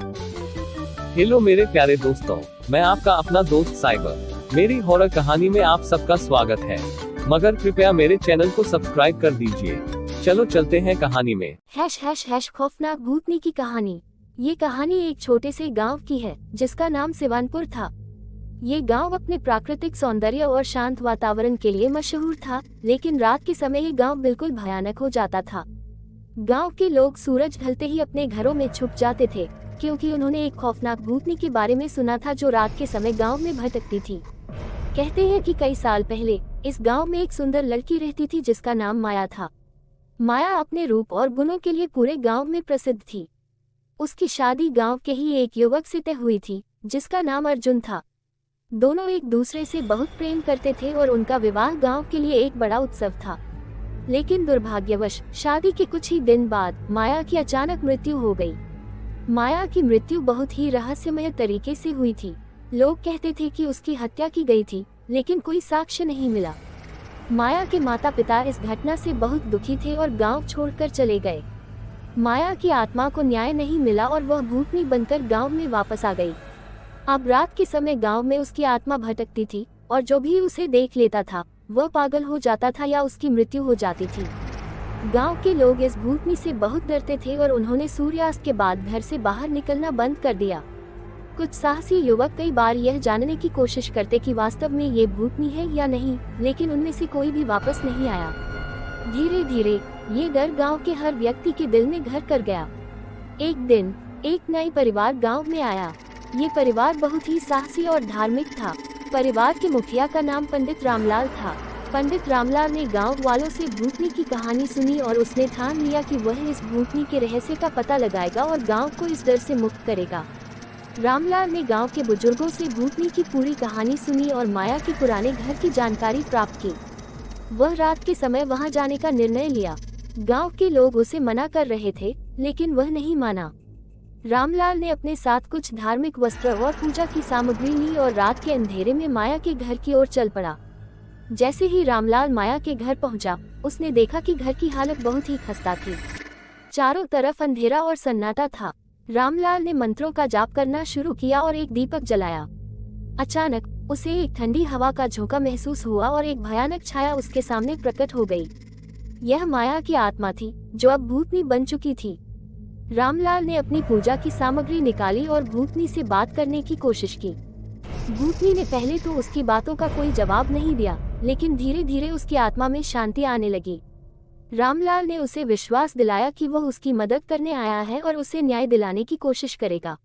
Hello मेरे प्यारे दोस्तों, मैं आपका अपना दोस्त साइबर। मेरी हॉरर कहानी में आप सबका स्वागत है, मगर कृपया मेरे चैनल को सब्सक्राइब कर दीजिए। चलो चलते हैं कहानी में। # खौफनाक भूतनी की कहानी। ये कहानी एक छोटे से गांव की है जिसका नाम सिवानपुर था। ये गांव अपने प्राकृतिक सौंदर्य और शांत वातावरण के लिए मशहूर था, लेकिन रात के समय ये गांव बिल्कुल भयानक हो जाता था। गांव के लोग सूरज ढलते ही अपने घरों में छुप जाते थे, क्योंकि उन्होंने एक खौफनाक भूतनी के बारे में सुना था जो रात के समय गांव में भटकती थी। कहते हैं कि कई साल पहले इस गांव में एक सुंदर लड़की रहती थी जिसका नाम माया था। माया अपने रूप और गुणों के लिए पूरे गांव में प्रसिद्ध थी। उसकी शादी गांव के ही एक युवक से तय हुई थी जिसका नाम अर्जुन था। दोनों एक दूसरे से बहुत प्रेम करते थे और उनका विवाह गांव के लिए एक बड़ा उत्सव था। लेकिन दुर्भाग्यवश शादी के कुछ ही दिन बाद माया की अचानक मृत्यु हो गई। माया की मृत्यु बहुत ही रहस्यमय तरीके से हुई थी। लोग कहते थे कि उसकी हत्या की गई थी, लेकिन कोई साक्ष्य नहीं मिला। माया के माता पिता इस घटना से बहुत दुखी थे और गांव छोड़कर चले गए। माया की आत्मा को न्याय नहीं मिला और वह भूतनी बनकर गांव में वापस आ गई। अब रात के समय गांव में उसकी आत्मा भटकती थी और जो भी उसे देख लेता था वह पागल हो जाता था या उसकी मृत्यु हो जाती थी। गांव के लोग इस भूतनी से बहुत डरते थे और उन्होंने सूर्यास्त के बाद घर से बाहर निकलना बंद कर दिया। कुछ साहसी युवक कई बार यह जानने की कोशिश करते कि वास्तव में ये भूतनी है या नहीं, लेकिन उनमें से कोई भी वापस नहीं आया। धीरे धीरे ये डर गांव के हर व्यक्ति के दिल में घर कर गया। एक दिन एक नया परिवार गांव में आया। ये परिवार बहुत ही साहसी और धार्मिक था। परिवार के मुखिया का नाम पंडित रामलाल था। पंडित रामलाल ने गांव वालों से भूतनी की कहानी सुनी और उसने ठान लिया कि वह इस भूतनी के रहस्य का पता लगाएगा और गांव को इस डर से मुक्त करेगा। रामलाल ने गांव के बुजुर्गों से भूतनी की पूरी कहानी सुनी और माया के पुराने घर की जानकारी प्राप्त की। वह रात के समय वहां जाने का निर्णय लिया। गांव के लोग उसे मना कर रहे थे, लेकिन वह नहीं माना। रामलाल ने अपने साथ कुछ धार्मिक वस्त्र और पूजा की सामग्री ली और रात के अंधेरे में माया के घर की ओर चल पड़ा। जैसे ही रामलाल माया के घर पहुंचा, उसने देखा कि घर की हालत बहुत ही खस्ता थी। चारों तरफ अंधेरा और सन्नाटा था। रामलाल ने मंत्रों का जाप करना शुरू किया और एक दीपक जलाया। अचानक उसे एक ठंडी हवा का झोंका महसूस हुआ और एक भयानक छाया उसके सामने प्रकट हो गई। यह माया की आत्मा थी जो अब भूतनी बन चुकी थी। रामलाल ने अपनी पूजा की सामग्री निकाली और भूतनी से बात करने की कोशिश की। भूतनी ने पहले तो उसकी बातों का कोई जवाब नहीं दिया, लेकिन धीरे धीरे उसकी आत्मा में शांति आने लगी। रामलाल ने उसे विश्वास दिलाया कि वह उसकी मदद करने आया है और उसे न्याय दिलाने की कोशिश करेगा।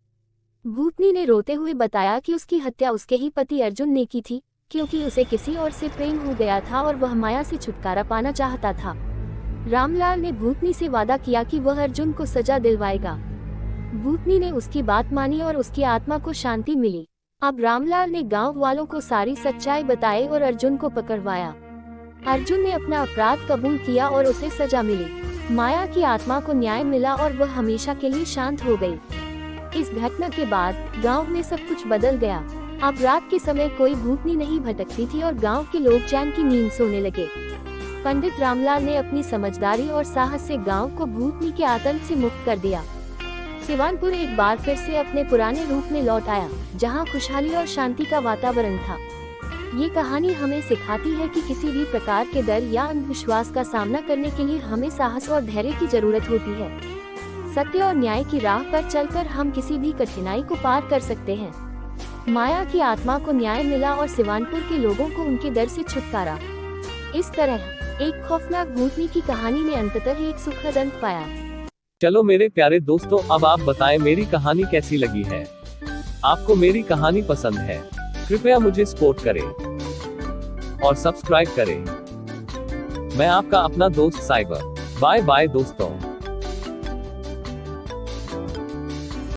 भूतनी ने रोते हुए बताया कि उसकी हत्या उसके ही पति अर्जुन ने की थी, क्योंकि उसे किसी और से प्रेम हो गया था और वह माया से छुटकारा पाना चाहता था। रामलाल ने भूतनी से वादा किया कि वह अर्जुन को सजा दिलवाएगा। भूतनी ने उसकी बात मानी और उसकी आत्मा को शांति मिली। अब रामलाल ने गांव वालों को सारी सच्चाई बताई और अर्जुन को पकड़वाया। अर्जुन ने अपना अपराध कबूल किया और उसे सजा मिली। माया की आत्मा को न्याय मिला और वह हमेशा के लिए शांत हो गई। इस घटना के बाद गांव में सब कुछ बदल गया। अब रात के समय कोई भूतनी नहीं भटकती थी और गांव के लोग चैन की नींद सोने लगे। पंडित रामलाल ने अपनी समझदारी और साहस से गांव को भूतनी के आतंक से मुक्त कर दिया। सिवानपुर एक बार फिर से अपने पुराने रूप में लौट आया, जहां खुशहाली और शांति का वातावरण था। ये कहानी हमें सिखाती है कि किसी भी प्रकार के डर या अंधविश्वास का सामना करने के लिए हमें साहस और धैर्य की जरूरत होती है। सत्य और न्याय की राह पर चलकर हम किसी भी कठिनाई को पार कर सकते हैं। माया की आत्मा को न्याय मिला और सिवानपुर के लोगों को उनके डर से छुटकारा। इस तरह एक खौफनाक भूतनी की कहानी ने अंततः एक सुखद अंत पाया। चलो मेरे प्यारे दोस्तों, अब आप बताएं मेरी कहानी कैसी लगी है। आपको मेरी कहानी पसंद है? कृपया मुझे सपोर्ट करें और सब्सक्राइब करें। मैं आपका अपना दोस्त साइबर। बाय बाय दोस्तों।